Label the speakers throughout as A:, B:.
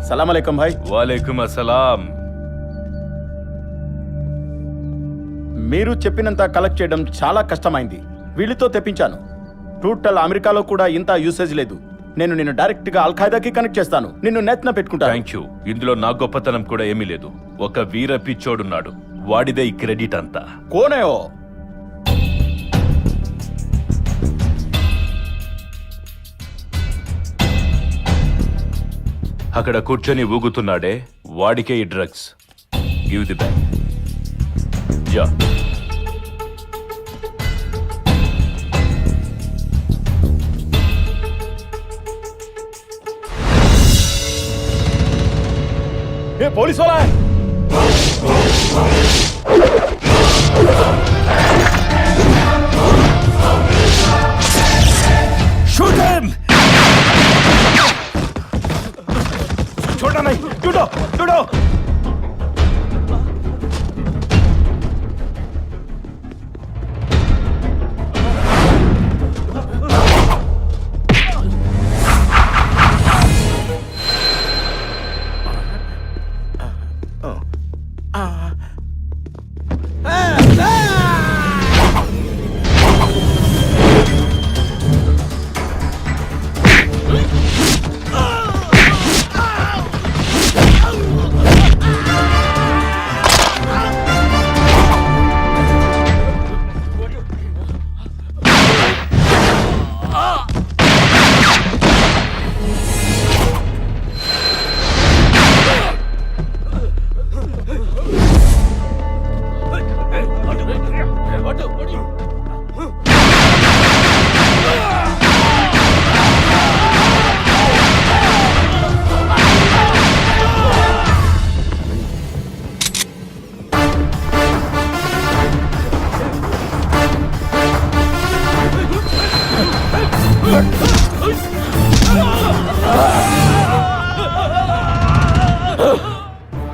A: సలాం అలైకుం భాయ్.
B: వాలేకుం అస్సలాం.
A: మీరు చెప్పినంత కలెక్ట్ చేయడం చాలా కష్టమైంది. వీళ్ళతో తెప్పించాను. టోటల్ అమెరికాలో కూడా ఇంత యూసేజ్ లేదు. నేను నిన్ను డైరెక్ట్ గా అల్ఖాయిదాకి కనెక్ట్ చేస్తాను. నిన్ను నెత్న పెట్టుకుంటాను.
B: Thank you. ఇందులో నా గొప్పతనం కూడా ఏమీ లేదు. ఒక వీర పిచ్చోడున్నాడు, వాడిదే ఈ క్రెడిట్ అంతా.
A: కోనేయో
B: అక్కడ కూర్చొని ఊగుతున్నాడే, వాడికే ఈ drugs. Give the bag. Yeah.
A: ఏ పోలీస్ వాలా
B: Shoot him!
A: छोटा नहीं, टूटो टूटो.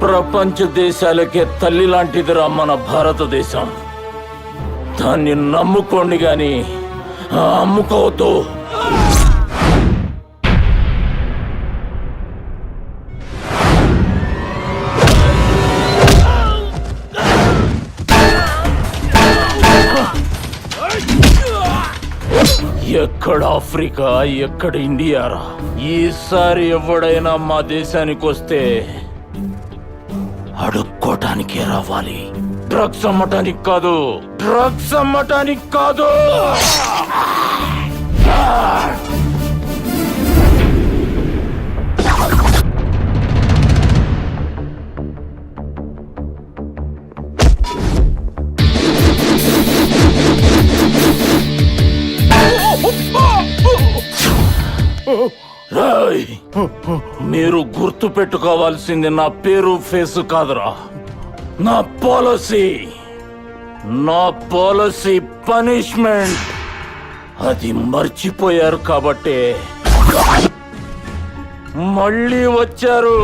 C: ప్రపంచ దేశాలకే తల్లి లాంటిదిరా మన భారతదేశం. దాన్ని నమ్ముకోండి గాని అమ్ముకోవద్దు. ఎక్కడ ఆఫ్రికా, ఎక్కడ ఇండియారా? ఈసారి ఎవడైనా మా దేశానికి వస్తే అడుక్కోటానికే రావాలి. డ్రగ్స్ అమ్మటానికి కాదు, డ్రగ్స్ అమ్మటానికి కాదు. మీరు గుర్తు పెట్టుకోవాల్సింది నా పేరు ఫేసు కాదురా, నా పాలసీ. నా పాలసీ పనిష్మెంట్. అది మర్చిపోయారు కాబట్టే మళ్ళీ వచ్చారు.